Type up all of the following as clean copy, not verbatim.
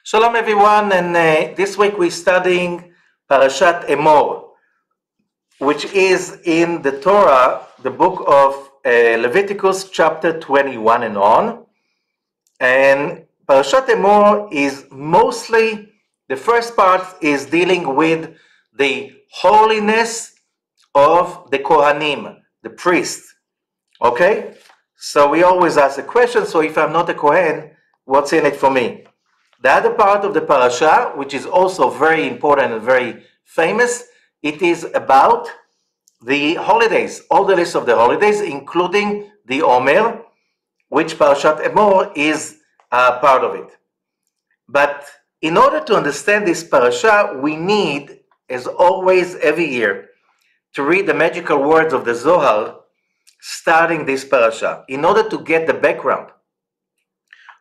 Shalom everyone, and this week we're studying Parashat Emor, which is in the Torah, the book of Leviticus chapter 21 and on. And Parashat Emor is mostly, the first part is dealing with the holiness of the Kohanim, the priest. Okay? So we always ask a question, so if I'm not a Kohen, what's in it for me? The other part of the parasha, which is also very important and very famous, it is about the holidays, all the list of the holidays, including the Omel, which Parashat Emor is part of it. But in order to understand this parasha, we need, as always, every year, to read the magical words of the Zohar, starting this parasha, in order to get the background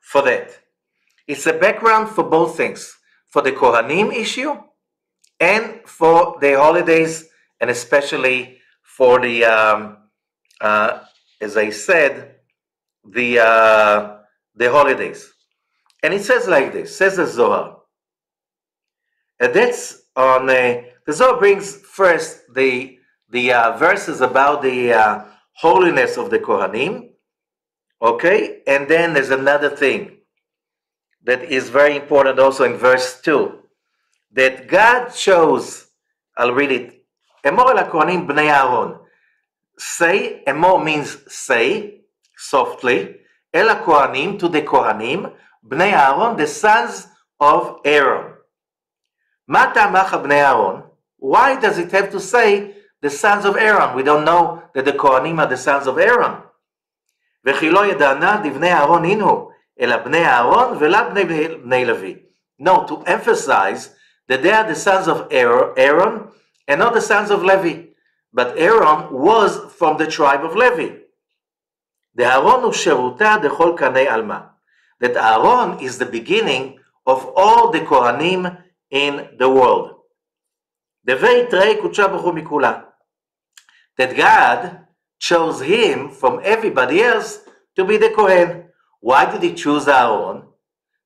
for that. It's a background for both things, for the Kohanim issue and for the holidays, and especially for the, as I said, the holidays. And it says like this, says the Zohar. And that's on, the Zohar brings first the verses about the holiness of the Kohanim, okay? And then there's another thing that is very important also in verse 2, that God chose, I'll read it, Emor el HaKohanim bnei Aaron. Say, Emor means say, softly, el HaKohanim, to the Kohanim, bnei Aaron, the sons of Aaron. Ma ta'amacha bnei Aaron? Why does it have to say the sons of Aaron? We don't know that the Kohanim are the sons of Aaron. V'chi lo yada'na divnei Aaron inu. No, to emphasize that they are the sons of Aaron and not the sons of Levi. But Aaron was from the tribe of Levi. The Aaron sheruta dechol kanei alma. That Aaron is the beginning of all the Kohanim in the world. That God chose him from everybody else to be the Kohen. Why did he choose Aaron?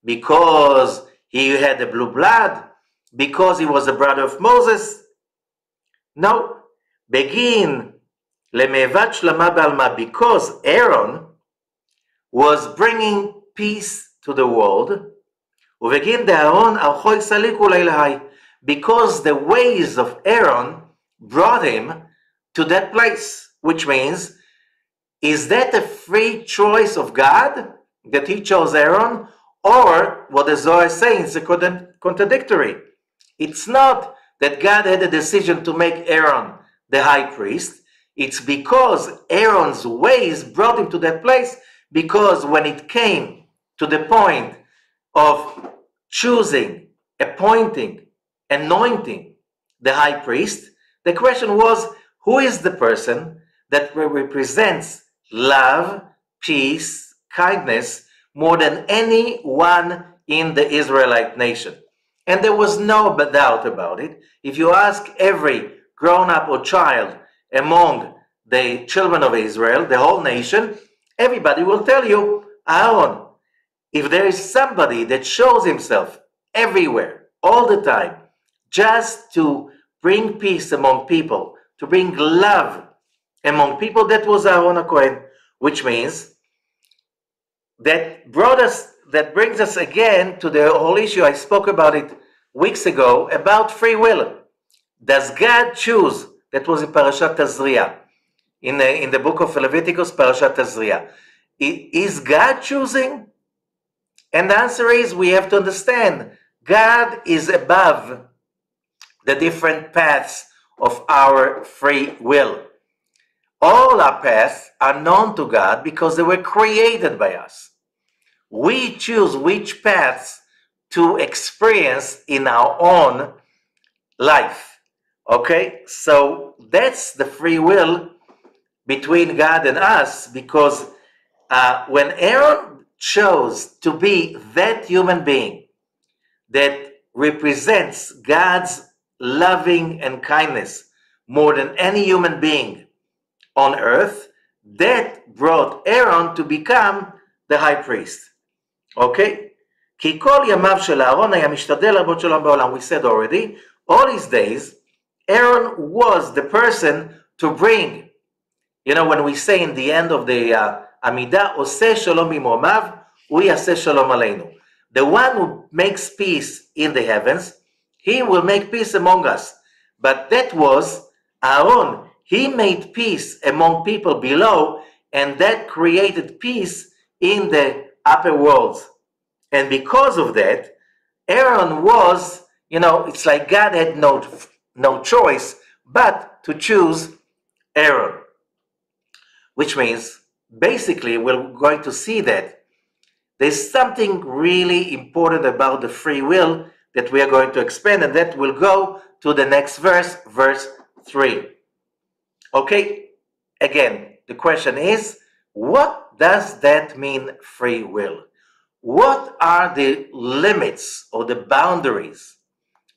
Because he had the blue blood? Because he was the brother of Moses? No. Begin lemevat shlama b'alma, because Aaron was bringing peace to the world. Uvegin de'Aaron archoi saliku leilahai, because the ways of Aaron brought him to that place, which means, is that a free choice of God that he chose Aaron, or what the Zohar is saying is contradictory? It's not that God had a decision to make Aaron the high priest. It's because Aaron's ways brought him to that place, because when it came to the point of choosing, appointing, anointing the high priest, the question was, who is the person that represents love, peace, kindness more than anyone in the Israelite nation? And there was no doubt about it. If you ask every grown-up or child among the children of Israel, the whole nation, everybody will tell you, Aaron. If there is somebody that shows himself everywhere, all the time, just to bring peace among people, to bring love among people, that was Aaron HaKohen, which means that brings us again to the whole issue. I spoke about it weeks ago, about free will. Does God choose? That was in Parashat Tazria, in the book of Leviticus, Parashat Tazria. Is God choosing? And the answer is, we have to understand, God is above the different paths of our free will. All our paths are known to God because they were created by us. We choose which paths to experience in our own life. Okay? So that's the free will between God and us, because when Aaron chose to be that human being that represents God's loving and kindness more than any human being on earth, that brought Aaron to become the high priest. Okay? כי כל ימיו של אהרון היה משתדל להרבות שלום בעולם. We said already, all his days, Aaron was the person to bring. You know, when we say in the end of the Amidah, עושה שלום במרומיו, הוא יעשה שלום עלינו. The one who makes peace in the heavens, he will make peace among us. But that was Aaron. He made peace among people below, and that created peace in the upper worlds. And because of that, Aaron was, you know, it's like God had no choice but to choose Aaron. Which means, basically, we're going to see that there's something really important about the free will that we are going to expand, and that will go to the next verse, verse 3. Okay, again, the question is, what does that mean, free will? What are the limits or the boundaries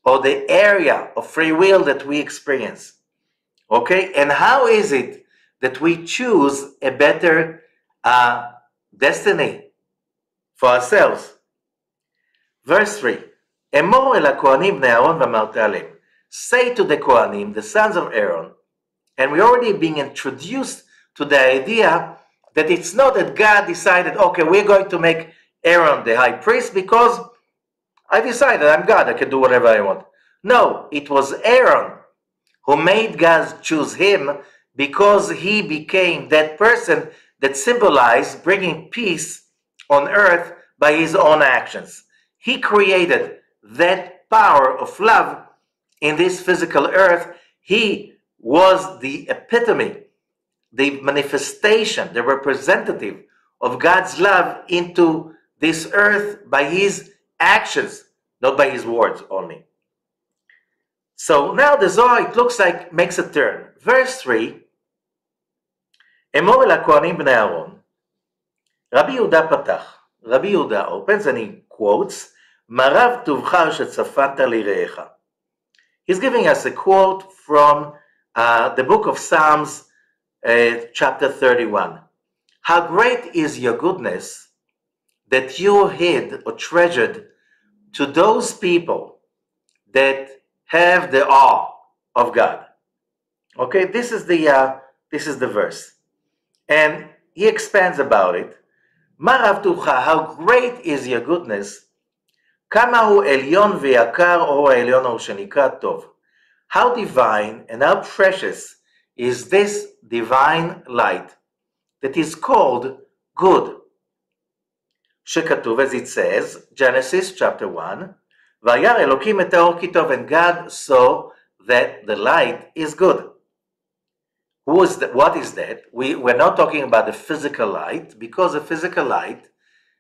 or the area of free will that we experience? Okay, and how is it that we choose a better destiny for ourselves? Verse 3, Emor el הכהנים בני אהרון ואמרת עליהם. Say to the Kohanim, the sons of Aaron, and we're already being introduced to the idea that it's not that God decided, okay, we're going to make Aaron the high priest because I decided I'm God, I can do whatever I want. No, it was Aaron who made God choose him because he became that person that symbolized bringing peace on earth by his own actions. He created that power of love in this physical earth. He was the epitome, the manifestation, the representative of God's love into this earth by his actions, not by his words only. So now the Zohar, it looks like, makes a turn. Verse 3, Emor el הכהנים בני אהרון, רבי יהודה פתח, רבי יהודה opens and he quotes, מה רב טובך שצפנת ליראיך. He's giving us a quote from the book of Psalms, chapter 31. How great is your goodness that you hid or treasured to those people that have the awe of God. Okay, this is the verse, and he expands about it. מה רב טובך, how great is your goodness, כמה הוא עליון ויקר אור העליון ההוא שנקרא טוב. How divine and how precious is this divine light that is called good. שכתוב, as it says, Genesis chapter 1, וירא אלוקים את האור כי טוב, and God saw that the light is good. What is that? We're not talking about the physical light, because the physical light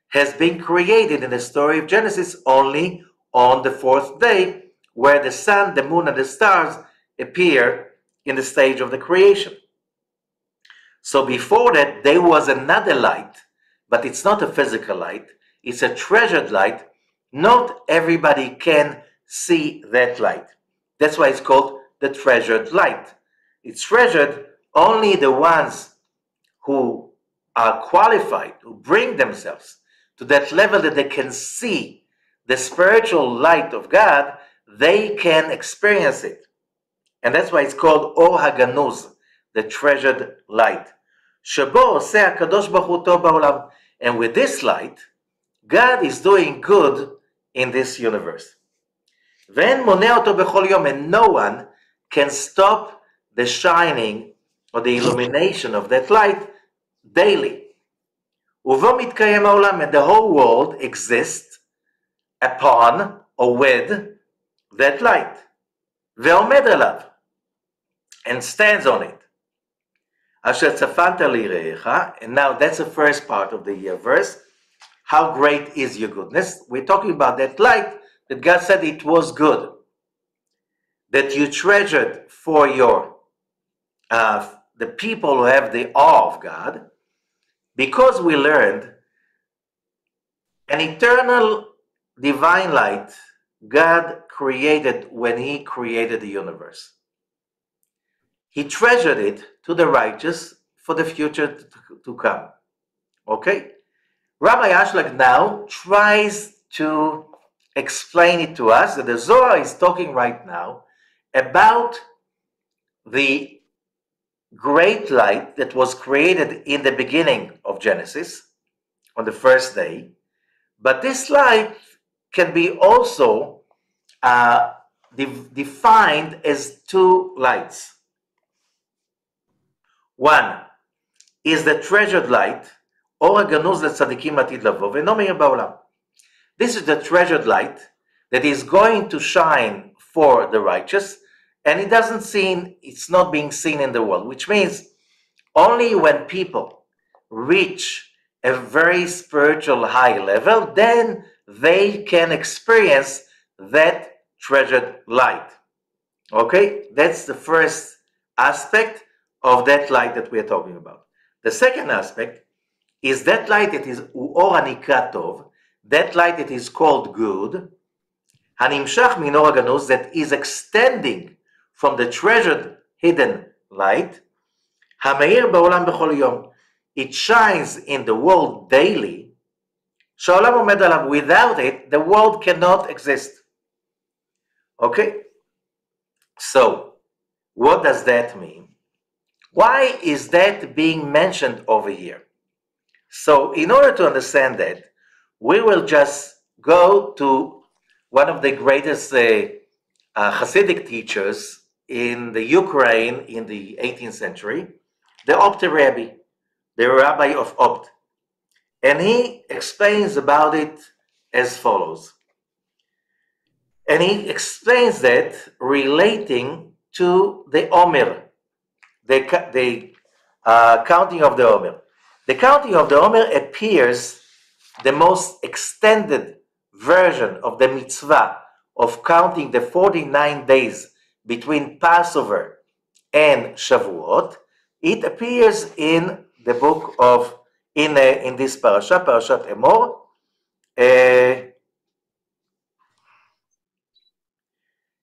has been created in the story of Genesis only on the fourth day, where the sun, the moon, and the stars appear in the stage of the creation. So before that, there was another light, but it's not a physical light, it's a treasured light. Not everybody can see that light. That's why it's called the treasured light. It's treasured only the ones who are qualified, who bring themselves to that level that they can see the spiritual light of God, they can experience it. And that's why it's called Or HaGanuz, the treasured light. Shebo oseh HaKadosh Baruch Hu tov ba'olam. And with this light, God is doing good in this universe. Ve'en moneh oto bechol yom, and no one can stop the shining or the illumination of that light daily. Uvo mitkayem ha'olam, and the whole world exists upon or with that light. Ve'omed alav, and stands on it. Asher tzafanta lirecha, and now that's the first part of the verse. How great is your goodness? We're talking about that light that God said it was good, that you treasured for your the people who have the awe of God, because we learned an eternal divine light God created when He created the universe. He treasured it to the righteous for the future to come. Okay? Rabbi Ashlag now tries to explain it to us that the Zohar is talking right now about the great light that was created in the beginning of Genesis on the first day, but this light can be also defined as two lights. One is the treasured light, אור הגנוז לצדיקים עתיד לבוא, ואינו מאיר בעולם. This is the treasured light that is going to shine for the righteous, and it's not being seen in the world, which means only when people reach a very spiritual high level, then they can experience that treasured light. Okay, that's the first aspect of that light that we are talking about. The second aspect is that light that is אור הנקרא טוב, that light that is called good, הנמשך מאור הגנוז, that is extending from the treasured hidden light, המאיר בעולם בכל יום, it shines in the world daily, שהעולם עומד עליו, without it the world cannot exist. Okay, so what does that mean? Why is that being mentioned over here? So in order to understand that, we will just go to one of the greatest Hasidic teachers in the Ukraine in the 18th century, the Opt Rabbi, the Rabbi of Opt. And he explains about it as follows. And he explains that relating to the Omel, the counting of the Omel. The counting of the Omel appears the most extended version of the mitzvah of counting the 49 days between Passover and Shavuot. It appears in the book of, in this parasha, Parashat Emor.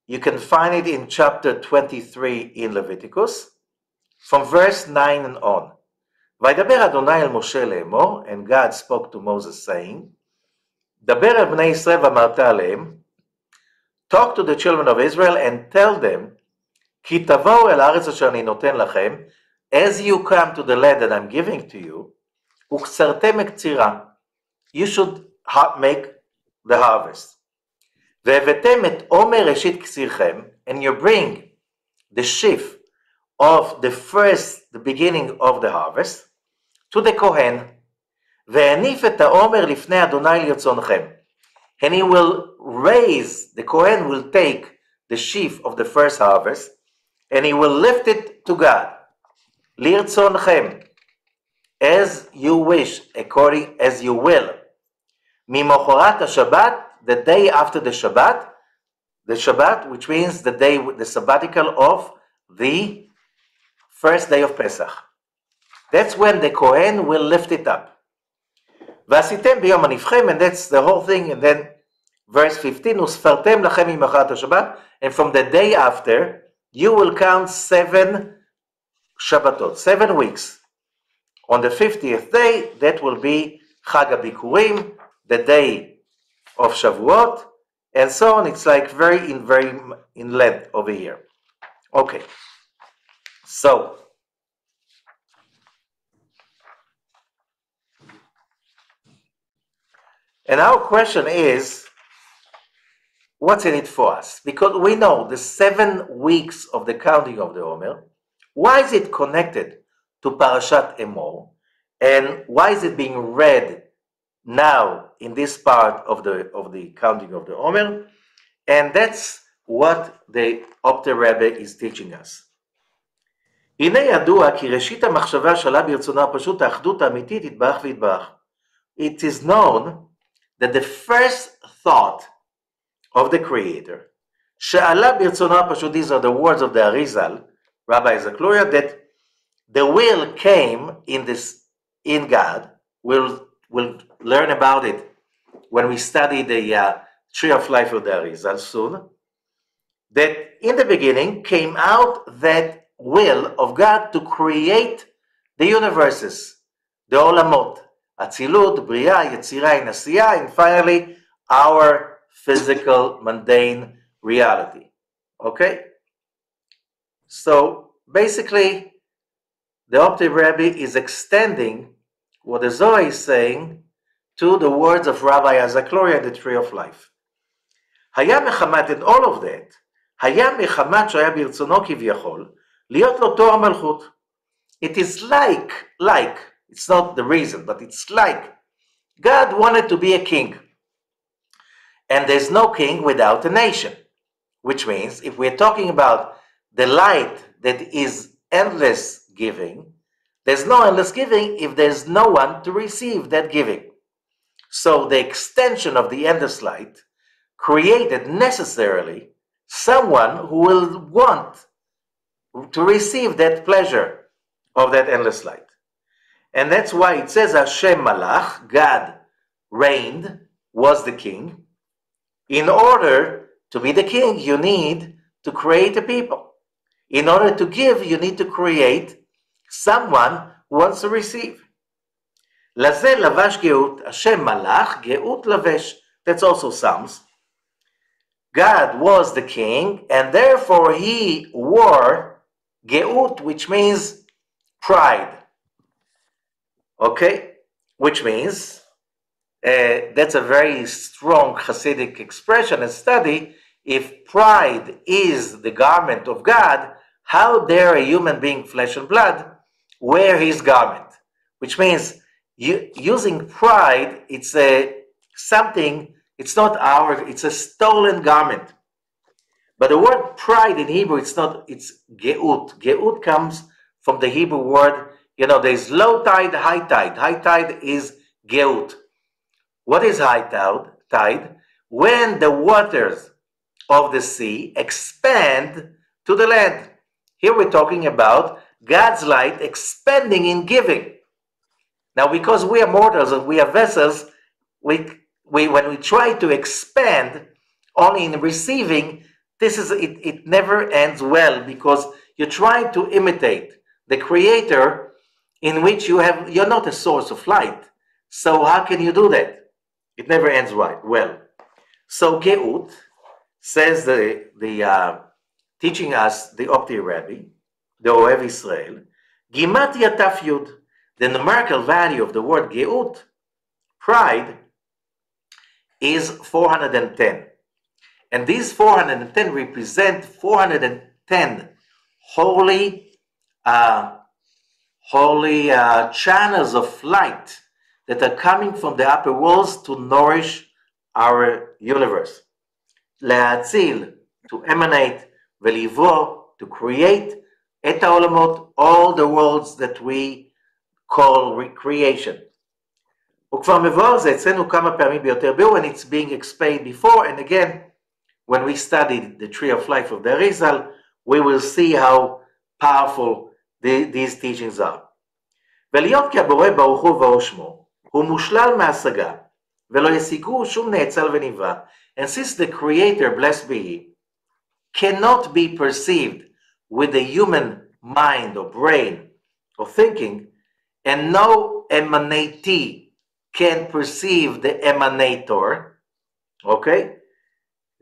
You can find it in chapter 23 in Leviticus, from verse 9 and on. וידבר אדוני אל משה לאמור, and God spoke to Moses saying, דבר אל בני ישראל ואמרת עליהם, talk to the children of Israel and tell them, כי תבואו אל הארץ אשר אני נותן לכם, as you come to the land that I'm giving to you, וקצרתם מקצירה, you should make the harvest. והבאתם את עומר ראשית קצירכם, and you bring the sheaf of the beginning of the harvest, to the Kohen, והניף את העומר לפני אדוני לרצונכם. And he will raise, the Kohen will take the sheaf of the first harvest, and he will lift it to God. לרצונכם, as you wish, according as you will. ממחרת השבת, the day after the Shabbat, which means the day, the sabbatical of the first day of Pesach. That's when the Kohen will lift it up. ועשיתם ביום הנבחם, and that's the whole thing, and then verse 15, וספרתם לכם ממחרת השבת, and from the day after, you will count 7 Shabbatot, 7 weeks. On the 50th day, that will be Chag HaBikurim, the day of Shavuot, and so on. It's like very in length over here. Okay, so and our question is, what's in it for us? Because we know the 7 weeks of the counting of the Omel. Why is it connected to Parashat Emor? And why is it being read now in this part of the counting of the Omel? And that's what the Opt Rabbi is teaching us. הנה ידוע כי ראשית המחשבה שעלה ברצונה הפשוט האחדות האמיתית יתברך ויתברך. It is known that the first thought of the Creator, שעלה ברצונה הפשוט, these are the words of the Arizal, Rabbi Zakluria, that the will came in God. We'll learn about it when we study the Tree of Life of the Arizal soon. That in the beginning came out that will of God to create the universes, the Olamot, Atzilut, Bria, Yetzirah, and Asiya, and finally our physical, mundane reality. Okay? So basically, the Opti Rabbi is extending what the Zohar is saying to the words of Rabbi Azakloria, the Tree of Life. היה מחמת, in all of that, היה מחמת שהיה ברצונו כביכול, להיות לו תואר מלכות. It is like, it's not the reason, but it's like, God wanted to be a king. And there's no king without a nation. Which means, if we're talking about the light that is endless giving, there's no endless giving if there's no one to receive that giving. So the extension of the endless light created necessarily someone who will want to receive that pleasure of that endless light. And that's why it says Hashem Malach, God reigned, was the king. In order to be the king, you need to create a people. In order to give, you need to create someone who wants to receive. לזה לבש גאות, Hashem Malach, גאות לבש. That's also Psalms. God was the king, and therefore he wore geut, which means pride. Okay? Which means, that's a very strong Hasidic expression and study. If pride is the garment of God, how dare a human being, flesh and blood, wear his garment? Which means, using pride, it's something. It's not ours, it's a stolen garment. But the word pride in Hebrew, it's geut. Geut comes from the Hebrew word, there's low tide, high tide. High tide is geut. What is high tide? When the waters of the sea expand to the land. Here we're talking about God's light expanding in giving. Now, because we are mortals and we are vessels, when we try to expand only in receiving, it never ends well, because you're trying to imitate the Creator, in which you're not a source of light. So how can you do that? It never ends well. So Geut says the teaching us the Opti Rabbi, the Ohev Israel, Gimatya Taf Yud, the numerical value of the word Geut, pride, is 410. And these 410 represent 410 holy channels of light that are coming from the upper worlds to nourish our universe. Le'atzil, to emanate, v'livo, to create, et ha'olamot, all the worlds that we call recreation. וכבר מבואר זה אצלנו כמה פעמים ביותר ביאור, and it's being explained before, and again, when we studied the Tree of Life of the Arizal, we will see how powerful these teachings are. ולהיות כבורא ברוך הוא ובראש שמו, הוא מושלל מהשגה, ולא ישיגו שום נאצל ונברא. And since the Creator, blessed be He, cannot be perceived with the human mind or brain or thinking, and no emanatee can perceive the emanator, okay?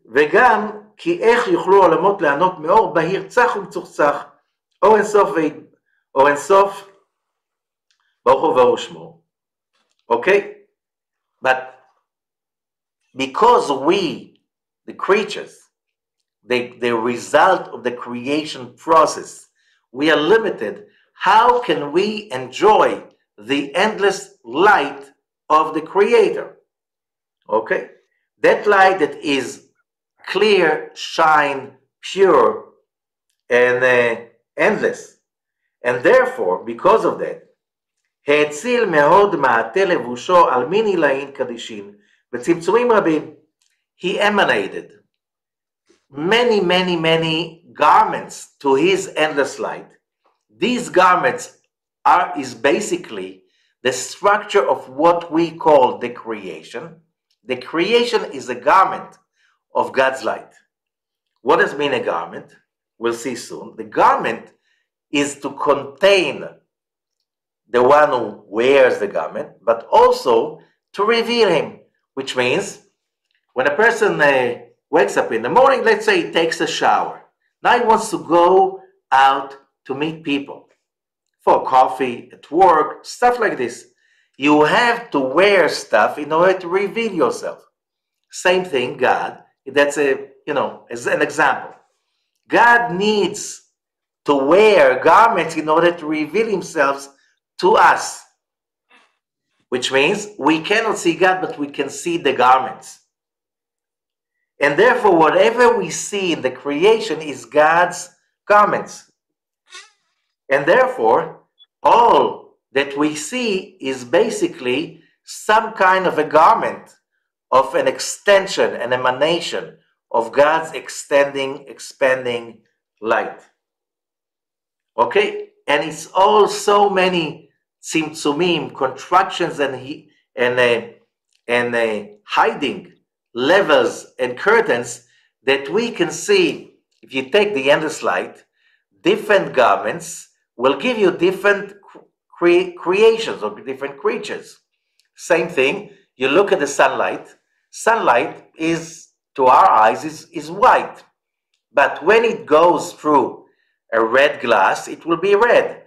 וגם כי איך יוכלו עולמות לענות מאור בהיר צח ומצוחצח, אור אינסוף ברוך הוא ובראש שמו. Okay? But because we, the creatures, the result of the creation process, we are limited, how can we enjoy the endless light of the Creator? Okay? That light that is clear, shine, pure, and endless. And therefore, because of that, האציל מאוד מעטה לבושו על מין עילאין קדישין בצמצומים רבים. He emanated many garments to his endless light. These garments is basically the structure of what we call the creation. The creation is a garment of God's light. What does mean a garment? We'll see soon. The garment is to contain the one who wears the garment, but also to reveal him, which means When a person wakes up in the morning, let's say he takes a shower. Now he wants to go out to meet people for coffee, at work, stuff like this. You have to wear stuff in order to reveal yourself. Same thing, God. That's as an example. God needs to wear garments in order to reveal himself to us, which means we cannot see God, but we can see the garments. And therefore, whatever we see in the creation is God's garments. And therefore, all that we see is basically some kind of a garment of an extension, an emanation of God's expanding light. Okay? And it's all so many tzimtzumim, contractions and hiding levels and curtains that we can see. If you take the endless light, different garments will give you different creations or different creatures. Same thing, you look at the sunlight. Sunlight is, to our eyes, is white. But when it goes through a red glass, it will be red.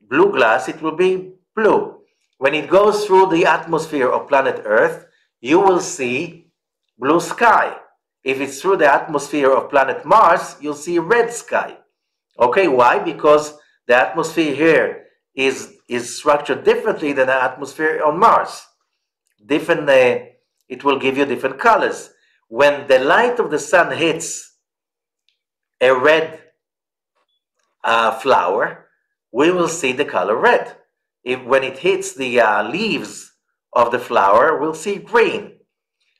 Blue glass, it will be blue. When it goes through the atmosphere of planet Earth, you will see blue sky. If it's through the atmosphere of planet Mars, you'll see red sky. Okay, why? Because the atmosphere here is structured differently than the atmosphere on Mars. It will give you different colors. When the light of the sun hits a red flower, we will see the color red. When it hits the leaves of the flower, we'll see green.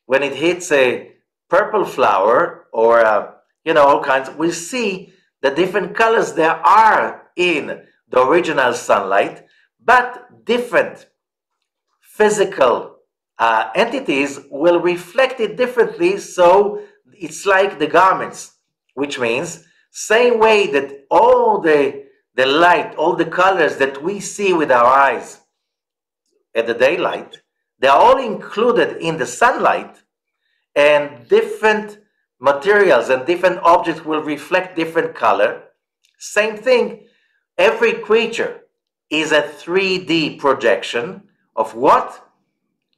When it hits a purple flower or all kinds, we see the different colors there are in the original sunlight, but different physical entities will reflect it differently. So it's like the garments, which means same way that all the light, all the colors that we see with our eyes at the daylight, they're all included in the sunlight, and different materials and different objects will reflect different color. Same thing, every creature is a 3D projection of what?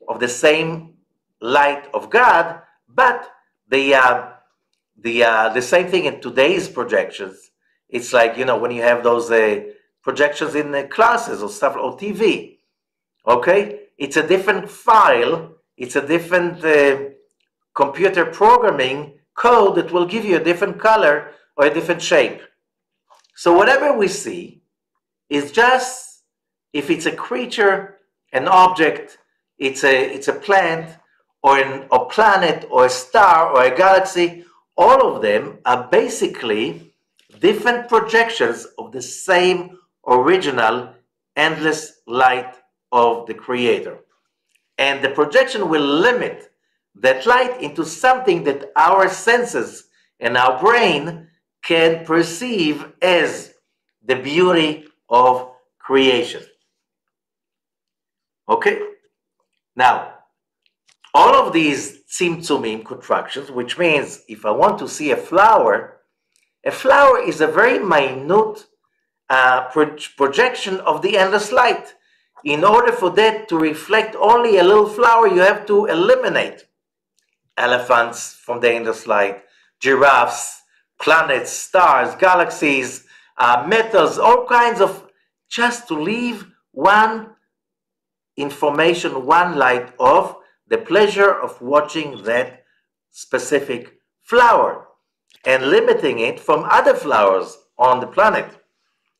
Of the same light of God, but the same thing in today's projections. It's like, when you have those projections in classes or stuff, or TV, okay? It's a different file, it's a different computer programming code that will give you a different color or a different shape. So whatever we see is just, if it's a creature, an object, it's a plant, or a planet, or a star, or a galaxy, all of them are basically different projections of the same original endless light of the Creator. And the projection will limit that light into something that our senses and our brain can perceive as the beauty of creation. Okay? Now, all of these tzimtzumim, contractions, which means if I want to see a flower is a very minute projection of the endless light. In order for that to reflect only a little flower, you have to eliminate elephants from the endless light, giraffes, planets, stars, galaxies, metals, all kinds of, just to leave one information, one light of the pleasure of watching that specific flower, and limiting it from other flowers on the planet.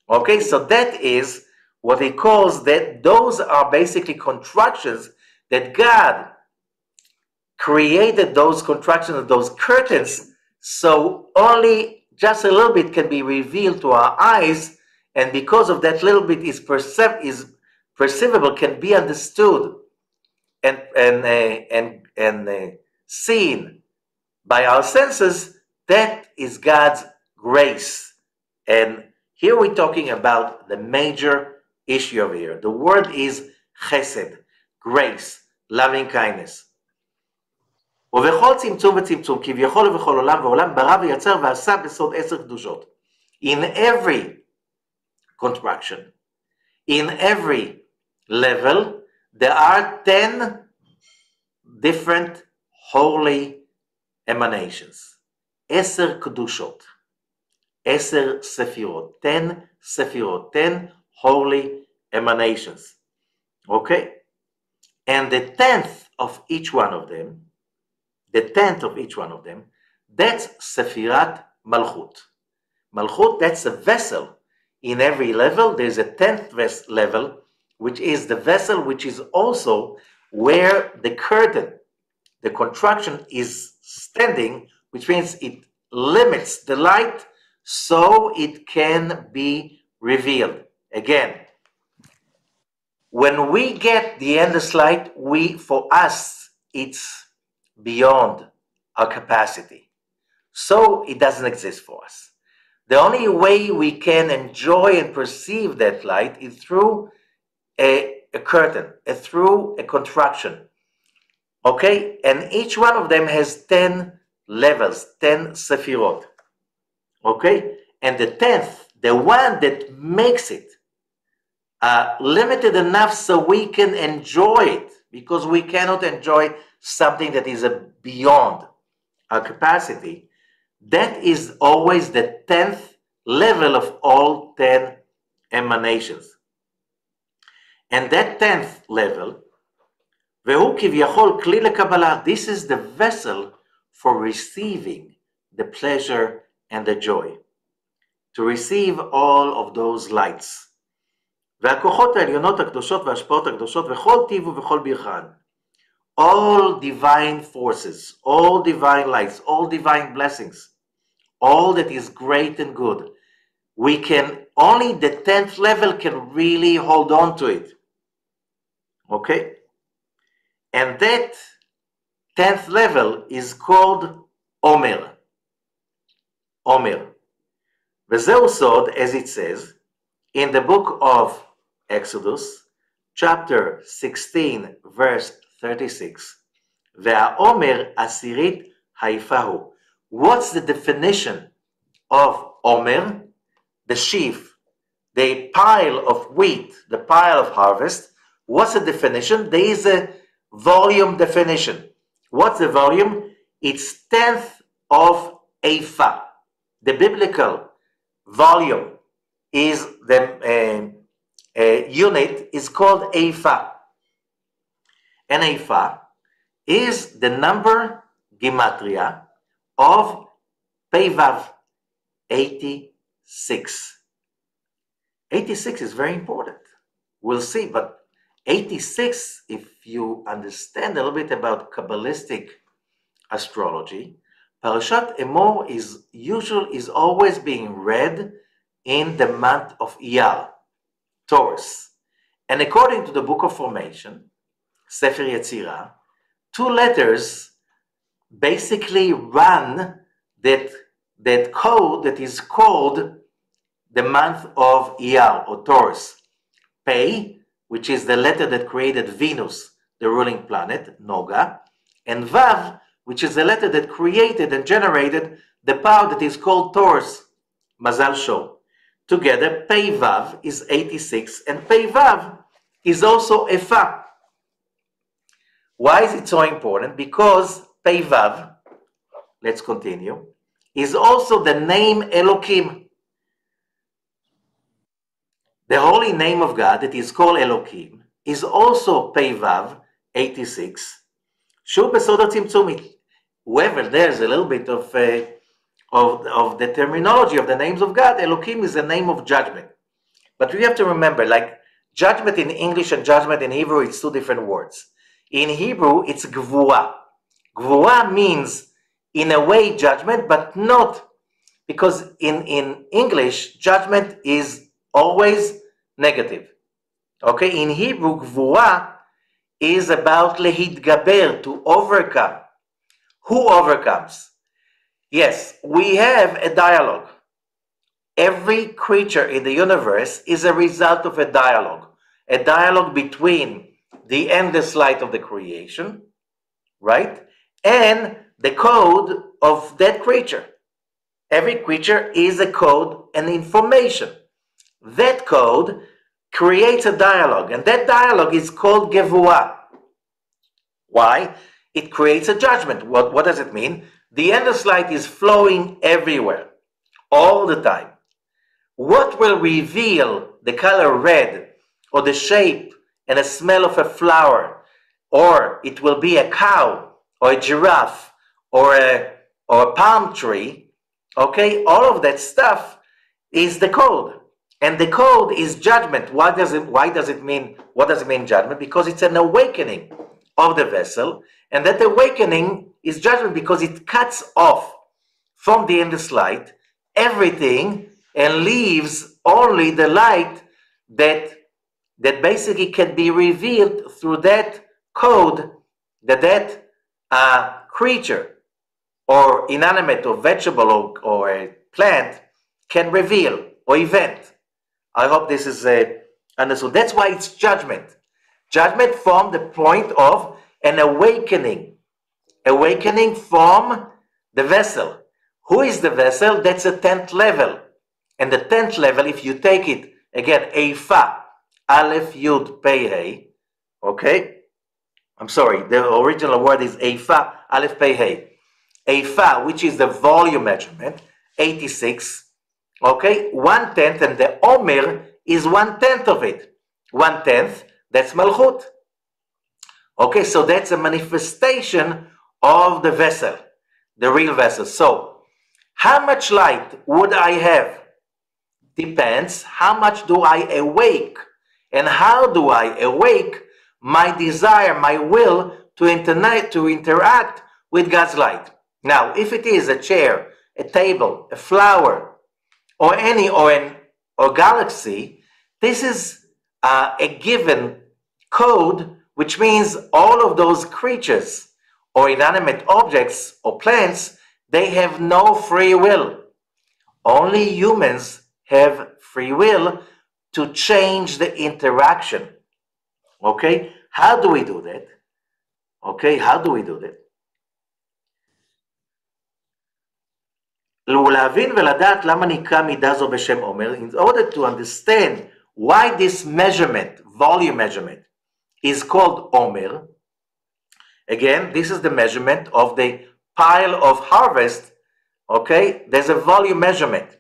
Okay, so that is what he calls that. Those are basically contractions that God created, those contractions, those curtains, so only just a little bit can be revealed to our eyes, and because of that little bit is perceivable, can be understood and seen by our senses. That is God's grace. And here we're talking about the major issue over here. The word is chesed, grace, loving kindness. ובכל צמצום וצמצום, כביכול ובכל עולם ועולם, ברא ויצר ועשה בסוד 10 קדושות. In every contraction, in every level, there are 10 different holy emanations. 10 קדושות, 10 ספירות, 10 ספירות, 10 holy emanations. Okay? And the 10th of each one of them, that's Sefirat Malchut. Malchut, that's a vessel. In every level, there's a 10th level, which is the vessel which is also where the curtain, the contraction is standing, which means it limits the light so it can be revealed. Again, when we get the endless light, for us, it's beyond our capacity. So it doesn't exist for us. The only way we can enjoy and perceive that light is through a curtain, through a contraction. Okay? And each one of them has 10 levels, 10 sefirot. Okay? And the 10th, the one that makes it limited enough so we can enjoy it, because we cannot enjoy something that is beyond our capacity, that is always the 10th level of all 10 emanations. And that 10th level, והוא כביכול כלי לקבלה, this is the vessel for receiving the pleasure and the joy, to receive all of those lights. והכוחות העליונות הקדושות וההשפעות הקדושות וכל טיב ובכל ברכן, all divine forces, all divine lights, all divine blessings, all that is great and good, we can, only the 10th level can really hold on to it. Okay? And that 10th level is called Omel. Omel. וזהו סוד, as it says, in the book of Exodus, chapter 16, verse 36, והאומר עשירית היפה הוא. What's the definition of Omer? The sheaf, the pile of wheat, the pile of harvest. What's the definition? There is a volume definition. What's the volume? It's 10th of Ephah. The biblical volume is the unit is called Ephah. And Ephah is the number gematria of Pevav, 86. 86 is very important. We'll see, but 86, if you understand a little bit about Kabbalistic astrology, Parashat Emor is always being read in the month of Iyar, Taurus. And according to the Book of Formation, Sefer Yetzirah, 2 letters basically run that code that is called the month of Iyar or Taurus. Pei, which is the letter that created Venus, the ruling planet, Noga, and Vav, which is the letter that created and generated the power that is called Taurus, Mazal Shor. Together, Pei Vav is 86, and Pei Vav is also Ephah. Why is it so important? Because Pei Vav, let's continue, is also the name Elokim. The holy name of God that is called Elokim is also Pei Vav 86. שהוא בסוד הצמצומי. Whoever there's a little bit of the terminology of the names of God, Elokim is the name of judgment. But we have to remember, like judgment in English and judgment in Hebrew, it's 2 different words. In Hebrew, it's Gvura. Gvura means, in a way, judgment, but not, because in English, judgment is always negative. Okay, in Hebrew, Gvura is about lehitgaber, to overcome. Who overcomes? Yes, we have a dialogue. Every creature in the universe is a result of a dialogue between the endless light of the creation, right, and the code of that creature. Every creature is a code and information. That code creates a dialogue, and that dialogue is called Gevurah. Why? It creates a judgment. What does it mean? The endless light is flowing everywhere, all the time. What will reveal the color red, or the shape and the smell of a flower, or it will be a cow, or a giraffe, or a palm tree, okay? All of that stuff is the code. And the code is judgment. What does it mean judgment? Because it's an awakening of the vessel, and that awakening is judgment because it cuts off from the endless light everything and leaves only the light that basically can be revealed through that code that creature or inanimate or vegetable or a plant can reveal or event. I hope this is understood. That's why it's judgment. Judgment from the point of an awakening. Awakening from the vessel. Who is the vessel? That's a 10th level. And the 10th level, if you take it, again, Eifa, Aleph, Yud, Pei, Hey, okay? I'm sorry, the original word is Eifa, Aleph, Pei, Hey. Eifa, which is the volume measurement, 86, okay? 1/10, and the Omel is 1/10 of it. 1/10, that's Malchut. Okay, so that's a manifestation of the vessel, the real vessel. So, how much light would I have? Depends how much do I awake, and how do I awake my desire, my will to interact with God's light. Now, if it is a chair, a table, a flower, or galaxy, this is a given code, which means all of those creatures or inanimate objects or plants, they have no free will. Only humans have free will to change the interaction. Okay? How do we do that? Okay, how do we do that? להבין ולדעת למה נקרא מידה זו בשם עומר, in order to understand why this measurement, volume measurement, is called Omer. Again, this is the measurement of the pile of harvest. Okay, there's a volume measurement.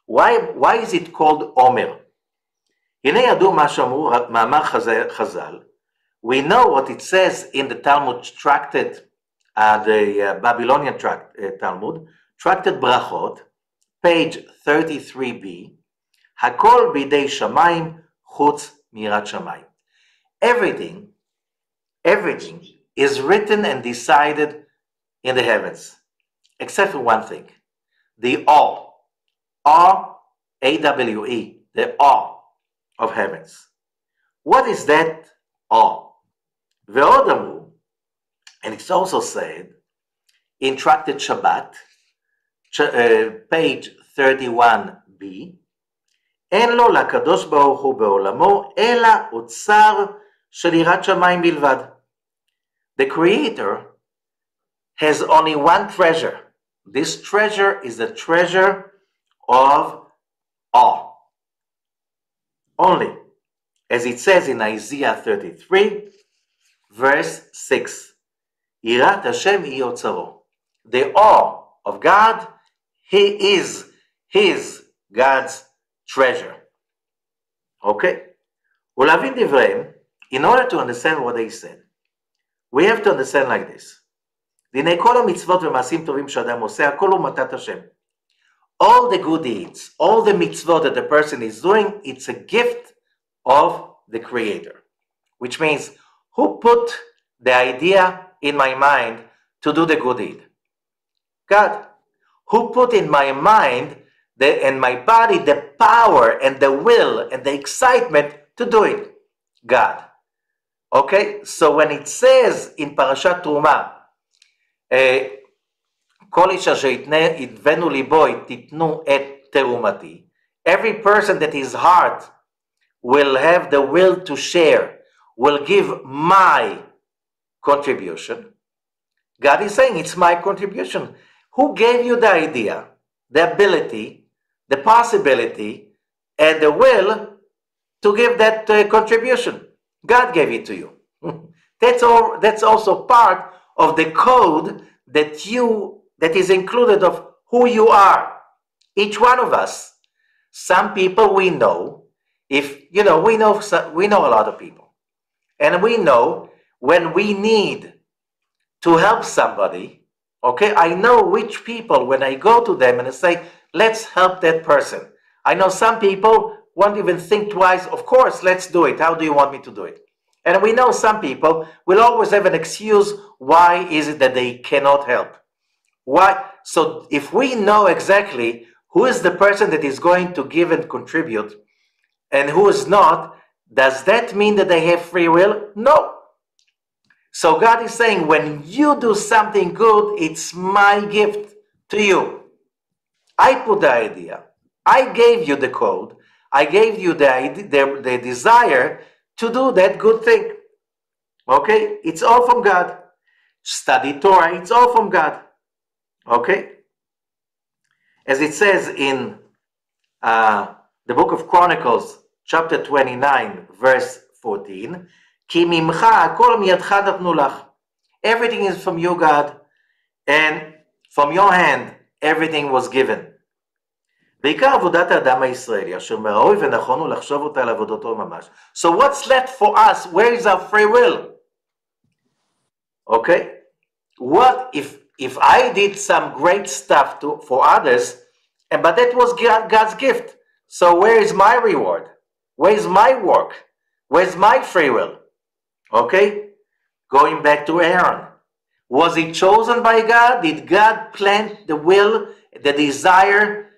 Why is it called Omer? הנה ידעו מה שאמרו מאמר חז"ל. We know what it says in the Talmud tractate, the Babylonian Talmud, tractate Brachot, page 33b, הכל בידי שמיים חוץ מיראת שמיים. Everything is written and decided in the heavens, except for one thing, the awe, A-W-E, the awe of heavens. What is that awe? ועוד אמרו, and it's also said in tractate Shabbat, page 31b, אין לו לקדוש ברוך הוא בעולמו אלא אוצר של יראת שמיים בלבד. The Creator has only one treasure. This treasure is the treasure of awe. Only. As it says in Isaiah 33, verse 6. יראת השם היא אוצרו. The awe of God, He is God's treasure. Okay? ולהבין דבריהם, in order to understand what they said, we have to understand like this. דיני כל המצוות ומעשים טובים שאדם עושה, הכל הוא מתת השם. All the good deeds, all the mitzvot that the person is doing, it's a gift of the Creator. Which means, who put the idea in my mind to do the good deed? God. Who put in my mind and my body the power and the will and the excitement to do it? God. Okay, so when it says in Parashat Truma, כל איש אשר ידבנו ליבו תיתנו את תרומתי, every person that his heart will have the will to share, will give my contribution. God is saying, it's my contribution. Who gave you the idea, the ability, the possibility, and the will to give that contribution? God gave it to you. That's also part of the code that is included of who you are. Each one of us. Some people we know, we know a lot of people, and we know when we need to help somebody. Okay, I know which people, when I go to them and I say, let's help that person. I know some people won't even think twice. Of course, let's do it. How do you want me to do it? And we know some people will always have an excuse. Why is it that they cannot help? Why? So if we know exactly who is the person that is going to give and contribute and who is not, does that mean that they have free will? No. So God is saying, when you do something good, it's my gift to you. I put the idea. I gave you the code. I gave you the desire to do that good thing. Okay? It's all from God. Study Torah, it's all from God. Okay? As it says in the book of Chronicles, chapter 29, verse 14, Ki mimcha kol miyadcha natnu lach. Everything is from you, God, and from your hand everything was given. בעיקר עבודת האדם הישראלי, אשר מהראוי ונכון הוא לחשוב אותה על עבודתו ממש. So what's left for us? Where is our free will? Okay? What if I did some great stuff for others, but that was God's gift? So where is my reward? Where is my work? Where's my free will? Okay? Going back to Aaron. Was he chosen by God? Did God plant the will, the desire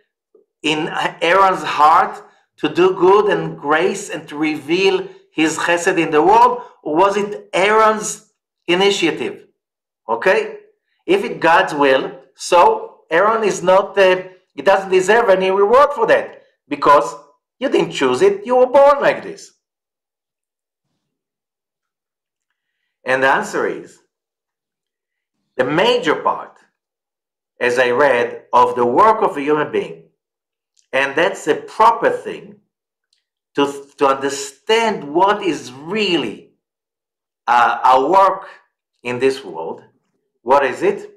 in Aaron's heart to do good and grace and to reveal his chesed in the world? Or was it Aaron's initiative? Okay? If it's God's will, so Aaron is not, he doesn't deserve any reward for that because you didn't choose it, you were born like this. And the answer is, the major part, as I read, of the work of a human being, and that's the proper thing, to understand what is really our work in this world. What is it?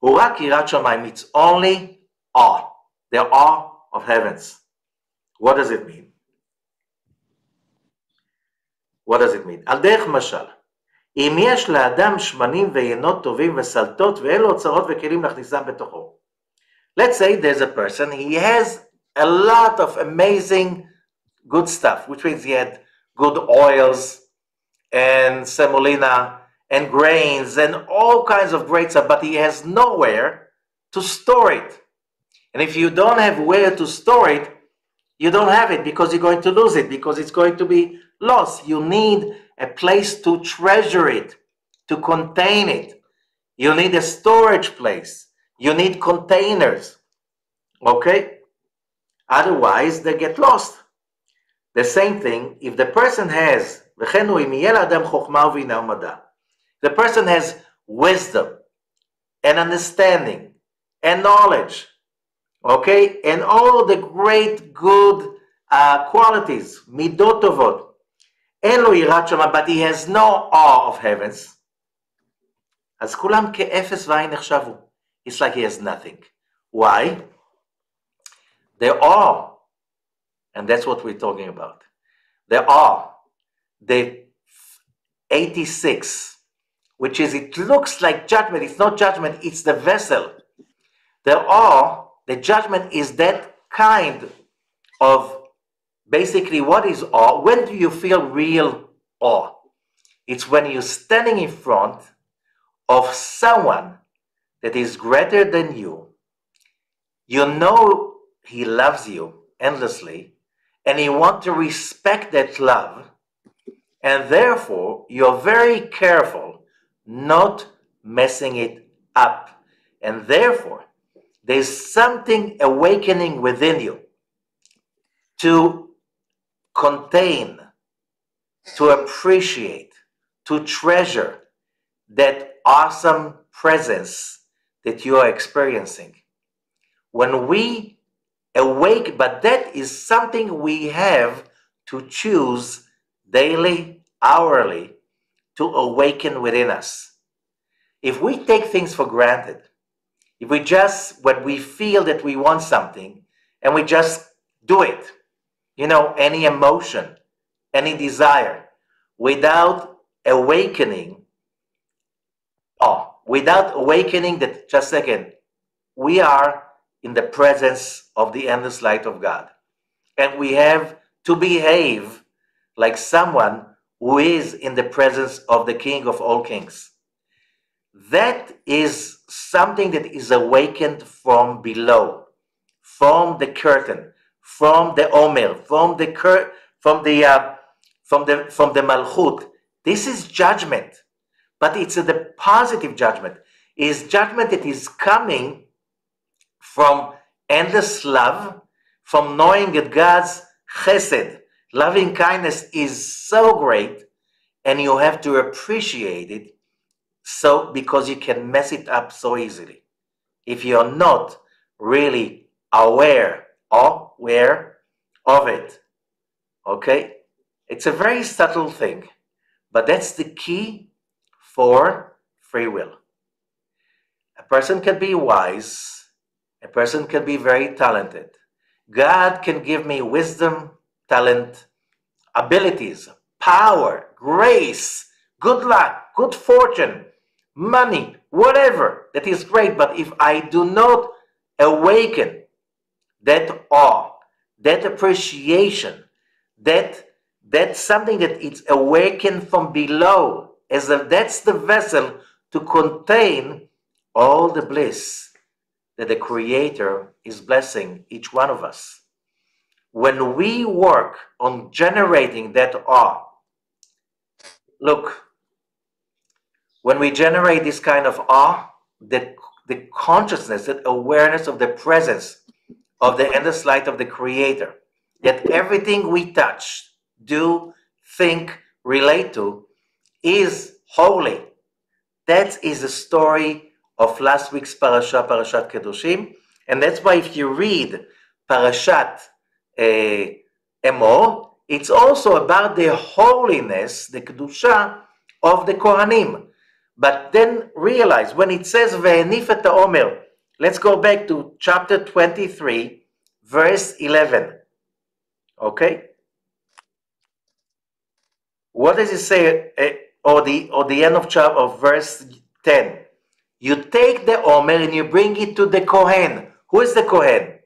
It's only awe, the awe of heavens. What does it mean? What does it mean? על דרך משל, אם יש לאדם שמנים ויינות טובים וסלטות ואלו אוצרות וכלים להכניסם בתוכו. Let's say there's a person, he has a lot of amazing good stuff, which means he had good oils and semolina and grains and all kinds of great stuff, but he has nowhere to store it. And if you don't have where to store it, you don't have it because you're going to lose it, because it's going to be lost. You need a place to treasure it, to contain it. You need a storage place. You need containers. Okay? Otherwise, they get lost. The same thing, if the person has, the person has wisdom and understanding and knowledge, okay, and all the great good qualities, midot tovot, but he has no awe of heavens, אז כולם כאפס ועין נחשבו. It's like he has nothing. Why? The awe, and that's what we're talking about. The awe, the 86, which is, it looks like judgment. It's not judgment, it's the vessel. The awe, the judgment is that kind of, basically, what is awe? When do you feel real awe? It's when you're standing in front of someone that is greater than you. You know he loves you endlessly, and you want to respect that love, and therefore you're very careful not messing it up. And therefore, there's something awakening within you to contain, to appreciate, to treasure that awesome presence that you are experiencing. When we awake, but that is something we have to choose daily, hourly, to awaken within us. If we take things for granted, if we just, when we feel that we want something, and we just do it, any emotion, any desire, without awakening, that, just a second, we are in the presence of the endless light of God. And we have to behave like someone who is in the presence of the King of all kings. That is something that is awakened from below, from the curtain, from the Omel, from the Malchut. This is judgment, but it's the positive judgment. It's judgment that is coming from endless love, from knowing that God's chesed, loving kindness, is so great, and you have to appreciate it, so because you can mess it up so easily if you're not really aware of it. Okay? It's a very subtle thing, but that's the key for free will. A person can be wise, a person can be very talented. God can give me wisdom, talent, abilities, power, grace, good luck, good fortune, money, whatever. That is great, but if I do not awaken that awe, that appreciation, that's something that it's awakened from below, that's the vessel to contain all the bliss that the Creator is blessing each one of us. When we work on generating that awe, look, when we generate this kind of awe, the consciousness, that awareness of the presence of the endless light of the Creator, that everything we touch, do, think, relate to, is holy. That is the story of last week's Parashat Kedoshim, and that's why if you read Parashat Emor, it's also about the holiness, the Kedusha of the Kohanim. But then realize, when it says Ve'enif et Omel, let's go back to chapter 23, verse 11. Okay? What does it say, or the end of verse 10? You take the Omel and you bring it to the Kohen. Who is the Kohen?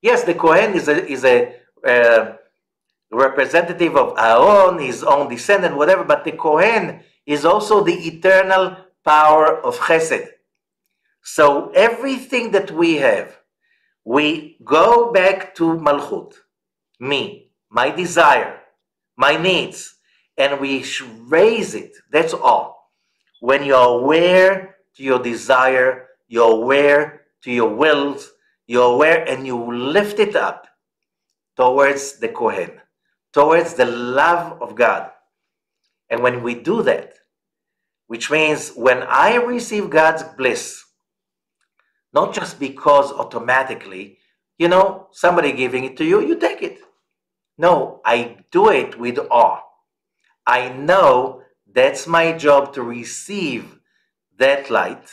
Yes, the Kohen is a representative of Aaron, his own descendant, whatever, but the Kohen is also the eternal power of Chesed. So everything that we have, we go back to Malchut, me, my desire, my needs, and we raise it. That's all. When you're aware to your desire, you're aware to your wills, you're aware, and you lift it up towards the Kohen, towards the love of God. And when we do that, which means when I receive God's bliss, not just because automatically, somebody giving it to you, you take it. No, I do it with awe. I know that's my job to receive that light,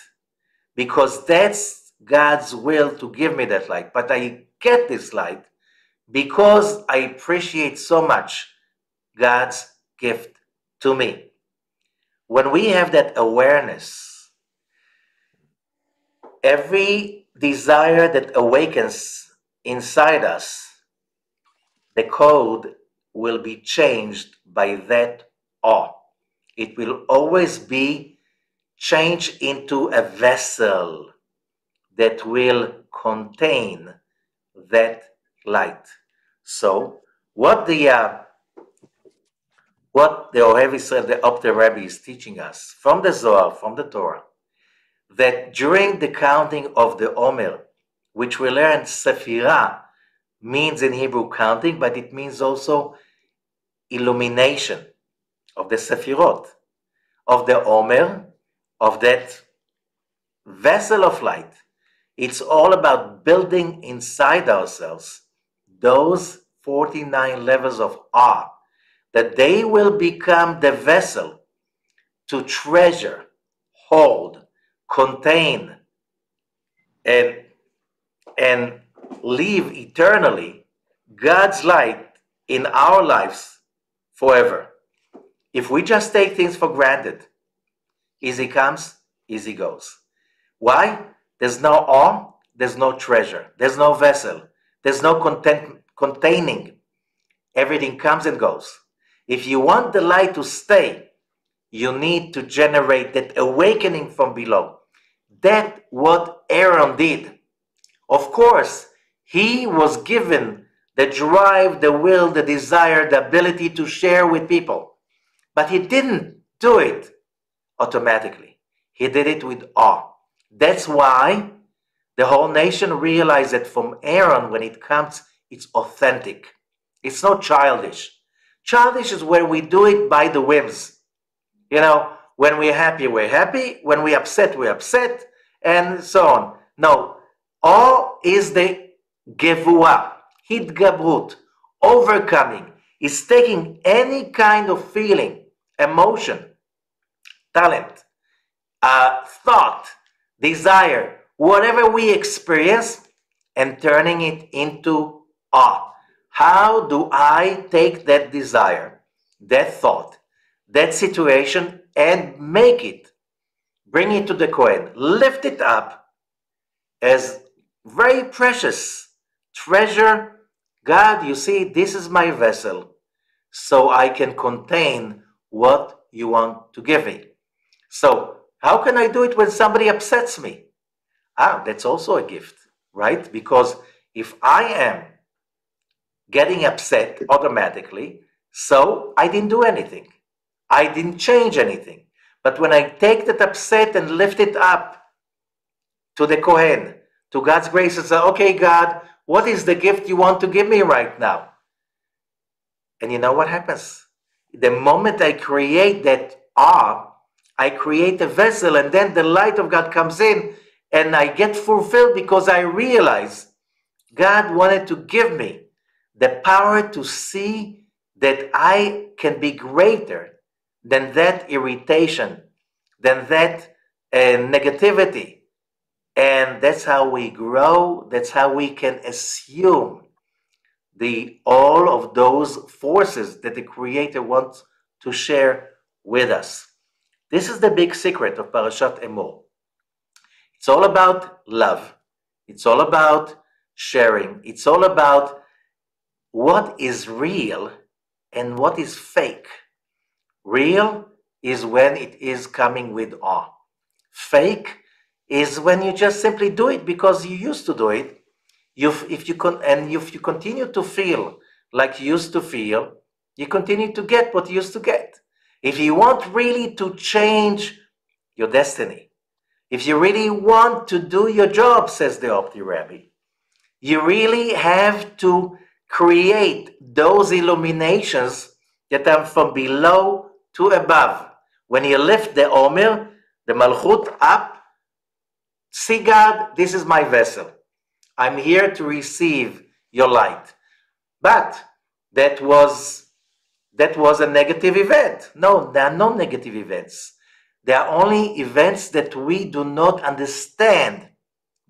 because that's God's will to give me that light. But I get this light because I appreciate so much God's gift to me. When we have that awareness, every desire that awakens inside us, the code will be changed by that awe. It will always be changed into a vessel that will contain that light. So what the Ohev Israel, the Opter Rabbi, is teaching us from the Zohar, from the Torah, that during the counting of the Omel, which we learned Sephirah means in Hebrew counting, but it means also illumination of the Sephirot, of the Omer, of that vessel of light, it's all about building inside ourselves those 49 levels of awe, that they will become the vessel to treasure, hold, contain, and live eternally God's light in our lives forever. If we just take things for granted, easy comes, easy goes. Why? There's no awe, there's no treasure, there's no vessel, there's no containing. Everything comes and goes. If you want the light to stay, you need to generate that awakening from below. That's what Aaron did. Of course, he was given the drive, the will, the desire, the ability to share with people. But he didn't do it automatically. He did it with awe. That's why the whole nation realized that from Aaron, when it comes, it's authentic. It's not childish. Childish is where we do it by the whims. You know, when we're happy, we're happy. When we're upset, and so on. No, awe is the gevuah, hitgabrut, overcoming. Is taking any kind of feeling, emotion, talent, thought, desire, whatever we experience, and turning it into awe. How do I take that desire, that thought, that situation, and make it, bring it to the Kohen, lift it up as very precious treasure? God, you see, this is my vessel, so I can contain what you want to give me. So how can I do it when somebody upsets me? That's also a gift, right? Because if I am getting upset automatically, so I didn't do anything. I didn't change anything. But when I take that upset and lift it up to the Kohen, to God's grace, and say, okay, God, what is the gift you want to give me right now? And you know what happens? The moment I create that awe, I create a vessel, and then the light of God comes in, and I get fulfilled because I realize God wanted to give me the power to see that I can be greater than that irritation, than that negativity. And that's how we grow. That's how we can assume all of those forces that the Creator wants to share with us. This is the big secret of Parashat Emor. It's all about love. It's all about sharing. It's all about what is real and what is fake. Real is when it is coming with awe. Fake is when you just simply do it because you used to do it. If you continue to feel like you used to feel, you continue to get what you used to get. If you want really to change your destiny, if you really want to do your job, says the Rabbi, you really have to create those illuminations that are from below to above. When you lift the Omel, the Malchut up, see God, this is my vessel. I'm here to receive your light. But that was a negative event. No, there are no negative events. There are only events that we do not understand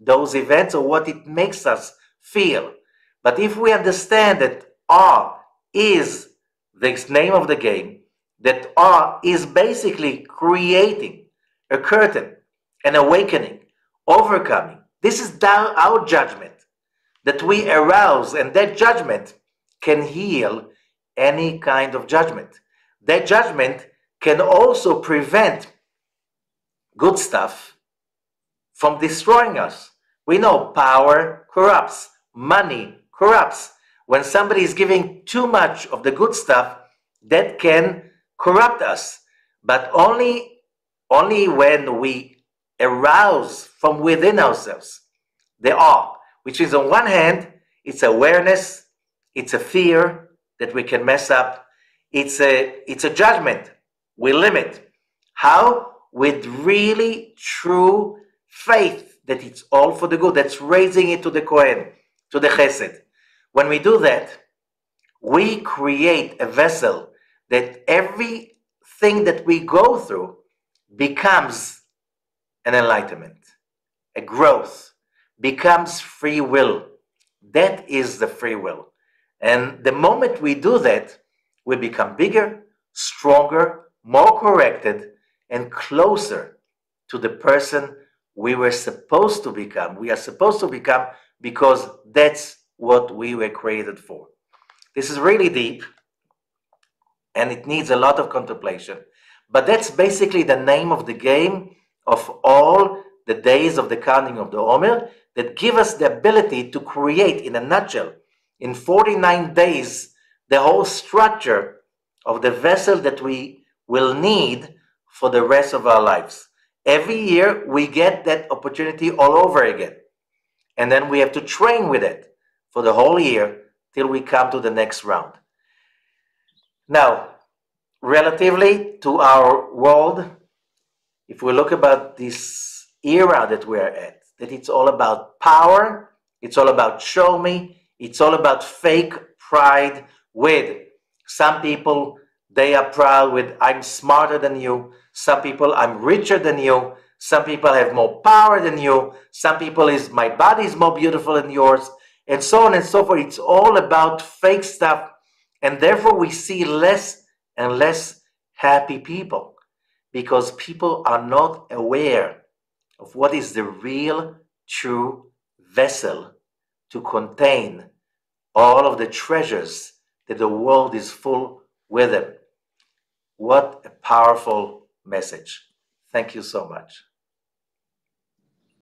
those events or what it makes us feel. But if we understand that awe is the name of the game, that awe is basically creating a curtain, an awakening, overcoming. This is our judgment that we arouse, and that judgment can heal any kind of judgment. That judgment can also prevent good stuff from destroying us. We know power corrupts, money corrupts. When somebody is giving too much of the good stuff, that can corrupt us. But only when we arouse from within ourselves the awe, which is on one hand, it's awareness, it's a fear that we can mess up, it's a judgment we limit. How? with really true faith that it's all for the good, that's raising it to the Kohen, to the Chesed. When we do that, we create a vessel that everything that we go through becomes an enlightenment, a growth, becomes free will. That is the free will. And the moment we do that, we become bigger, stronger, more corrected, and closer to the person we were supposed to become. We are supposed to become because that's what we were created for. This is really deep, and it needs a lot of contemplation. But that's basically the name of the game of all the days of the counting of the Omel that give us the ability to create, in a nutshell, in 49 days, the whole structure of the vessel that we will need for the rest of our lives. Every year, we get that opportunity all over again. And then we have to train with it for the whole year till we come to the next round. Now, relatively to our world, if we look about this era that we're at, that it's all about power, it's all about show me, it's all about fake pride with some people, they are proud with I'm smarter than you, some people I'm richer than you, some people have more power than you, some people is my body is more beautiful than yours, and so on and so forth. It's all about fake stuff, and therefore we see less and less happy people because people are not aware of what is the real, true vessel to contain all of the treasures that the world is full with them. What a powerful message. Thank you so much.